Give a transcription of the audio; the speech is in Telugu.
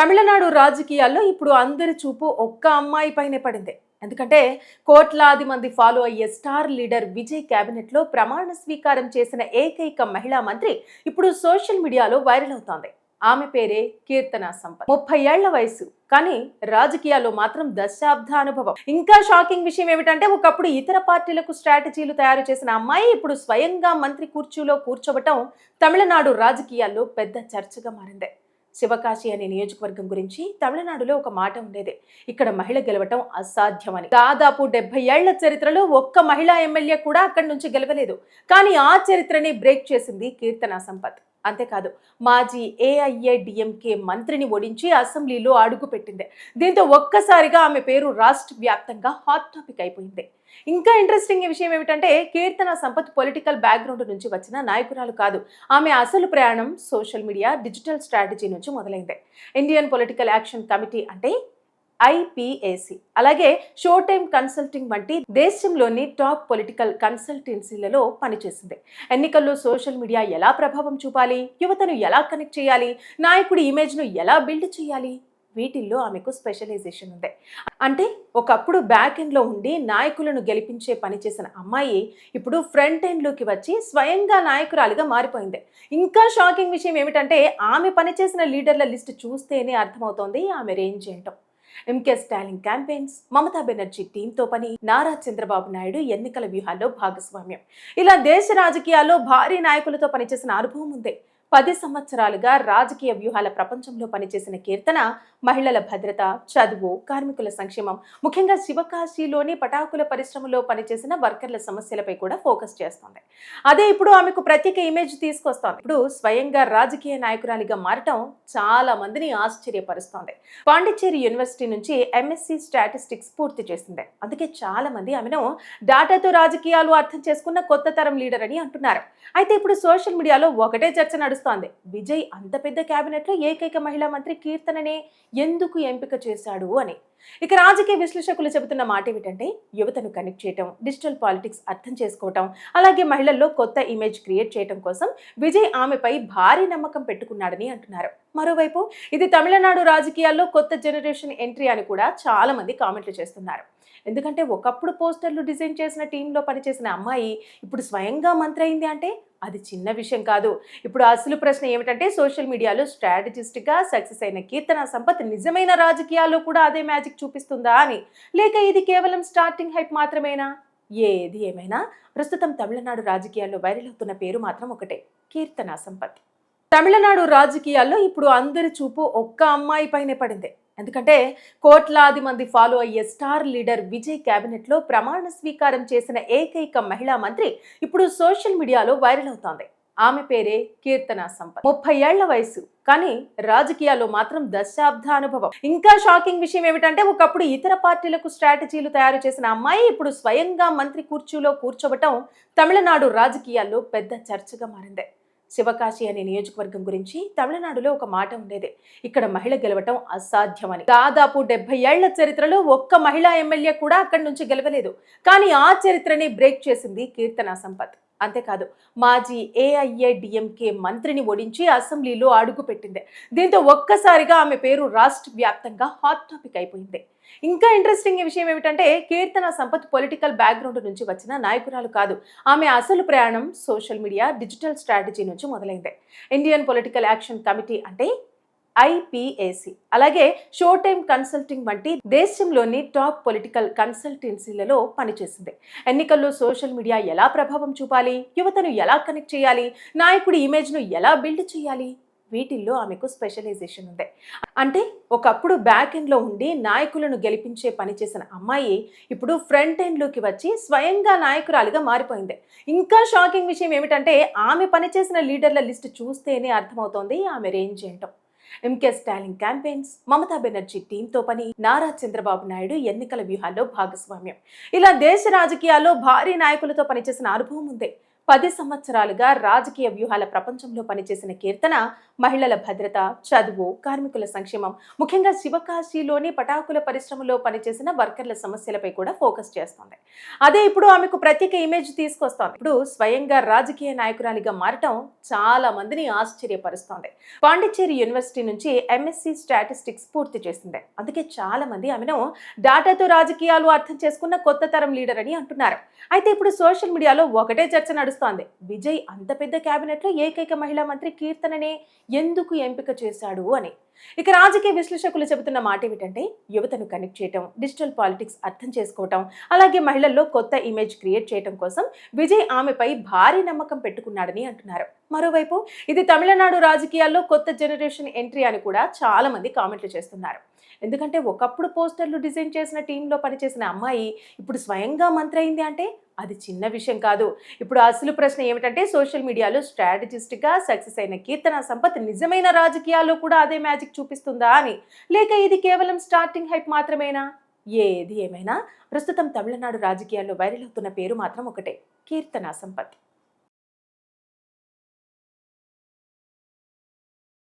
తమిళనాడు రాజకీయాల్లో ఇప్పుడు అందరి చూపు ఒక్క అమ్మాయి పైనే పడింది. ఎందుకంటే కోట్లాది మంది ఫాలో అయ్యే స్టార్ లీడర్ విజయ్ కేబినెట్ లో ప్రమాణ స్వీకారం చేసిన ఏకైక మహిళా మంత్రి ఇప్పుడు సోషల్ మీడియాలో వైరల్ అవుతోంది. ఆమె పేరే కీర్తన సంపత్. 30 ఏళ్ల వయసు, కానీ రాజకీయాల్లో మాత్రం దశాబ్ద అనుభవం. ఇంకా షాకింగ్ విషయం ఏమిటంటే ఒకప్పుడు ఇతర పార్టీలకు స్ట్రాటజీలు తయారు చేసిన అమ్మాయి ఇప్పుడు స్వయంగా మంత్రి కుర్చీలో కూర్చోవటం తమిళనాడు రాజకీయాల్లో పెద్ద చర్చగా మారింది. శివకాశి అనే నియోజకవర్గం గురించి తమిళనాడులో ఒక మాట ఉండేది, ఇక్కడ మహిళ గెలవటం అసాధ్యమని. దాదాపు 70 ఏళ్ల చరిత్రలో ఒక్క మహిళా ఎమ్మెల్యే కూడా అక్కడి నుంచి గెలవలేదు. కానీ ఆ చరిత్రని బ్రేక్ చేసింది కీర్తన సంపత్. అంతేకాదు, మాజీ ఏఐఏడిఎంకే మంత్రిని ఓడించి అసెంబ్లీలో అడుగుపెట్టింది. దీంతో ఒక్కసారిగా ఆమె పేరు రాష్ట్ర వ్యాప్తంగా హాట్ టాపిక్ అయిపోయింది. ఇంకా ఇంట్రెస్టింగ్ విషయం ఏమిటంటే కీర్తన సంపత్ పొలిటికల్ బ్యాక్గ్రౌండ్ నుంచి వచ్చిన నాయకురాలు కాదు. ఆమె అసలు ప్రయాణం సోషల్ మీడియా, డిజిటల్ స్ట్రాటజీ నుంచి మొదలైంది. ఇండియన్ పొలిటికల్ యాక్షన్ కమిటీ అంటే ఐపిఏసి, అలాగే షో టైమ్ కన్సల్టింగ్ వంటి దేశంలోని టాప్ పొలిటికల్ కన్సల్టెన్సీలలో పనిచేసింది. ఎన్నికల్లో సోషల్ మీడియా ఎలా ప్రభావం చూపాలి, యువతను ఎలా కనెక్ట్ చేయాలి, నాయకుడి ఇమేజ్ను ఎలా బిల్డ్ చేయాలి, వీటిల్లో ఆమెకు స్పెషలైజేషన్ ఉంది. అంటే ఒకప్పుడు బ్యాక్ ఎండ్లో ఉండి నాయకులను గెలిపించే పని చేసిన అమ్మాయి ఇప్పుడు ఫ్రంట్ ఎండ్లోకి వచ్చి స్వయంగా నాయకురాలిగా మారిపోయింది. ఇంకా షాకింగ్ విషయం ఏమిటంటే ఆమె పనిచేసిన లీడర్ల లిస్ట్ చూస్తేనే అర్థమవుతోంది ఆమె రేంజ్ ఏంటో. ఎంకే స్టాలిన్ క్యాంపెయిన్స్, మమతా బెనర్జీ టీంతో పని, నారా చంద్రబాబు నాయుడు ఎన్నికల వ్యూహాల్లో భాగస్వామ్యం, ఇలా దేశ రాజకీయాల్లో భారీ నాయకులతో పనిచేసిన అనుభవం ఉంది. 10 సంవత్సరాలుగా రాజకీయ వ్యూహాల ప్రపంచంలో పనిచేసిన కీర్తన మహిళల భద్రత, చదువు, కార్మికుల సంక్షేమం, ముఖ్యంగా శివకాశిలోని పటాకుల పరిశ్రమలో పనిచేసిన వర్కర్ల సమస్యలపై కూడా ఫోకస్ చేస్తోంది. అదే ఇప్పుడు ఆమెకు ప్రత్యేక ఇమేజ్ తీసుకొస్తోంది. ఇప్పుడు స్వయంగా రాజకీయ నాయకురాలిగా మారటం చాలా మందిని ఆశ్చర్యపరుస్తోంది. పాండిచ్చేరి యూనివర్సిటీ నుంచి ఎంఎస్సీ స్టాటిస్టిక్స్ పూర్తి చేసింది. అందుకే చాలా మంది ఆమెను డాటాతో రాజకీయాలు అర్థం చేసుకున్న కొత్త తరం లీడర్ అని అంటున్నారు. అయితే ఇప్పుడు సోషల్ మీడియాలో ఒకటే చర్చ నడుస్తోంది, విజయ్ అంత పెద్ద కేబినెట్ లో ఏకైక మహిళా మంత్రి కీర్తననే ఎందుకు ఎంపిక చేశాడు అని. ఇక రాజకీయ విశ్లేషకులు చెబుతున్న మాట ఏమిటంటే యువతను కనెక్ట్ చేయటం, డిజిటల్ పాలిటిక్స్ అర్థం చేసుకోవటం, అలాగే మహిళల్లో కొత్త ఇమేజ్ క్రియేట్ చేయటం కోసం విజయ్ ఆమెపై భారీ నమ్మకం పెట్టుకున్నాడని అంటున్నారు. మరోవైపు ఇది తమిళనాడు రాజకీయాల్లో కొత్త జనరేషన్ ఎంట్రీ అని కూడా చాలా మంది కామెంట్లు చేస్తున్నారు. ఎందుకంటే ఒకప్పుడు పోస్టర్లు డిజైన్ చేసిన టీంలో పనిచేసిన అమ్మాయి ఇప్పుడు స్వయంగా మంత్రి అయింది అంటే అది చిన్న విషయం కాదు. ఇప్పుడు అసలు ప్రశ్న ఏమిటంటే సోషల్ మీడియాలో స్ట్రాటజిస్ట్గా సక్సెస్ అయిన కీర్తన సంపత్ నిజమైన రాజకీయాల్లో కూడా అదే మ్యాజిక్ చూపిస్తుందా అని, లేక ఇది కేవలం స్టార్టింగ్ హైప్ మాత్రమేనా? ఏది ఏమైనా ప్రస్తుతం తమిళనాడు రాజకీయాల్లో వైరల్ అవుతున్న పేరు మాత్రం ఒకటే, కీర్తన సంపత్. తమిళనాడు రాజకీయాల్లో ఇప్పుడు అందరి చూపు ఒక్క అమ్మాయి పైనే పడింది. ఎందుకంటే కోట్లాది మంది ఫాలో అయ్యే స్టార్ లీడర్ విజయ్ కేబినెట్ లో ప్రమాణ స్వీకారం చేసిన ఏకైక మహిళా మంత్రి ఇప్పుడు సోషల్ మీడియాలో వైరల్ అవుతోంది. ఆమె పేరే కీర్తన సంపత్. 30 ఏళ్ల వయసు, కానీ రాజకీయాల్లో మాత్రం దశాబ్ద అనుభవం. ఇంకా షాకింగ్ విషయం ఏమిటంటే ఒకప్పుడు ఇతర పార్టీలకు స్ట్రాటజీలు తయారు చేసిన అమ్మాయి ఇప్పుడు స్వయంగా మంత్రి కుర్చీలో కూర్చోవటం తమిళనాడు రాజకీయాల్లో పెద్ద చర్చగా మారింది. శివకాశి అనే నియోజకవర్గం గురించి తమిళనాడులో ఒక మాట ఉండేది, ఇక్కడ మహిళ గెలవటం అసాధ్యమని. దాదాపు 70 ఏళ్ల చరిత్రలో ఒక్క మహిళా ఎమ్మెల్యే కూడా అక్కడి నుంచి గెలవలేదు. కానీ ఆ చరిత్రని బ్రేక్ చేసింది కీర్తన సంపత్. అంతేకాదు, మాజీ ఏఐఏడిఎంకే మంత్రిని ఓడించి అసెంబ్లీలో అడుగుపెట్టింది. దీంతో ఒక్కసారిగా ఆమె పేరు రాష్ట్ర వ్యాప్తంగా హాట్ టాపిక్ అయిపోయింది. ఇంకా ఇంట్రెస్టింగ్ విషయం ఏమిటంటే కీర్తన సంపత్ పొలిటికల్ బ్యాక్గ్రౌండ్ నుంచి వచ్చిన నాయకురాలు కాదు. ఆమె అసలు ప్రయాణం సోషల్ మీడియా, డిజిటల్ స్ట్రాటజీ నుంచి మొదలైంది. ఇండియన్ పొలిటికల్ యాక్షన్ కమిటీ అంటే ఐపిఏసి, అలాగే షో టైమ్ కన్సల్టింగ్ వంటి దేశంలోని టాప్ పొలిటికల్ కన్సల్టెన్సీలలో పనిచేసింది. ఎన్నికల్లో సోషల్ మీడియా ఎలా ప్రభావం చూపాలి, యువతను ఎలా కనెక్ట్ చేయాలి, నాయకుడి ఇమేజ్ను ఎలా బిల్డ్ చేయాలి, వీటిల్లో ఆమెకు స్పెషలైజేషన్ ఉంది. అంటే ఒకప్పుడు బ్యాక్ ఎండ్లో ఉండి నాయకులను గెలిపించే పని చేసిన అమ్మాయి ఇప్పుడు ఫ్రంట్ ఎండ్లోకి వచ్చి స్వయంగా నాయకురాలిగా మారిపోయింది. ఇంకా షాకింగ్ విషయం ఏమిటంటే ఆమె పనిచేసిన లీడర్ల లిస్ట్ చూస్తేనే అర్థమవుతోంది ఆమె రేంజ్ ఏంటో. ఎంకే స్టాలిన్ క్యాంపెయిన్స్, మమతా బెనర్జీ టీంతో పని, నారా చంద్రబాబు నాయుడు ఎన్నికల వ్యూహాల్లో భాగస్వామ్యం, ఇలా దేశ రాజకీయాల్లో భారీ నాయకులతో పనిచేసిన అనుభవం ఉంది. 10 సంవత్సరాలుగా రాజకీయ వ్యూహాల ప్రపంచంలో పనిచేసిన కీర్తన మహిళల భద్రత, చదువు, కార్మికుల సంక్షేమం, ముఖ్యంగా శివకాశీలోని పటాకుల పరిశ్రమలో పనిచేసిన వర్కర్ల సమస్యలపై కూడా ఫోకస్ చేస్తోంది. అదే ఇప్పుడు ఆమెకు ప్రత్యేక ఇమేజ్ తీసుకొస్తోంది. ఇప్పుడు స్వయంగా రాజకీయ నాయకురాలిగా మారటం చాలా మందిని ఆశ్చర్యపరుస్తోంది. పాండిచ్చేరి యూనివర్సిటీ నుంచి ఎంఎస్సీ స్టాటిస్టిక్స్ పూర్తి చేసింది. అందుకే చాలా మంది ఆమెను డాటాతో రాజకీయాలు అర్థం చేసుకున్న కొత్త తరం లీడర్ అని అంటున్నారు. అయితే ఇప్పుడు సోషల్ మీడియాలో ఒకటే చర్చ నడుస్తోంది. విజయ్ అంత పెద్ద కేబినెట్ లో ఏకైక మహిళా మంత్రి కీర్తననే ఎందుకు ఎంపిక చేశాడు అని. ఇక రాజకీయ విశ్లేషకులు చెబుతున్న మాట ఏమిటంటే, యువతను కనెక్ట్ చేయటం, డిజిటల్ పాలిటిక్స్ అర్థం చేసుకోవటం, అలాగే మహిళల్లో కొత్త ఇమేజ్ క్రియేట్ చేయటం కోసం విజయ్ ఆమెపై భారీ నమ్మకం పెట్టుకున్నాడని అంటున్నారు. మరోవైపు ఇది తమిళనాడు రాజకీయాల్లో కొత్త జనరేషన్ ఎంట్రీ అని కూడా చాలా మంది కామెంట్లు చేస్తున్నారు. ఎందుకంటే ఒకప్పుడు పోస్టర్లు డిజైన్ చేసిన టీంలో పనిచేసిన అమ్మాయి ఇప్పుడు స్వయంగా మంత్రి అయింది అంటే అది చిన్న విషయం కాదు. ఇప్పుడు అసలు ప్రశ్న ఏమిటంటే, సోషల్ మీడియాలో స్ట్రాటజిస్ట్గా సక్సెస్ అయిన కీర్తన సంపత్ నిజమైన రాజకీయాల్లో కూడా అదే మ్యాజిక్ చూపిస్తుందా అని, లేక ఇది కేవలం స్టార్టింగ్ హైప్ మాత్రమేనా? ఏది ఏమైనా ప్రస్తుతం తమిళనాడు రాజకీయాల్లో వైరల్ అవుతున్న పేరు మాత్రం ఒకటే, కీర్తన సంపత్.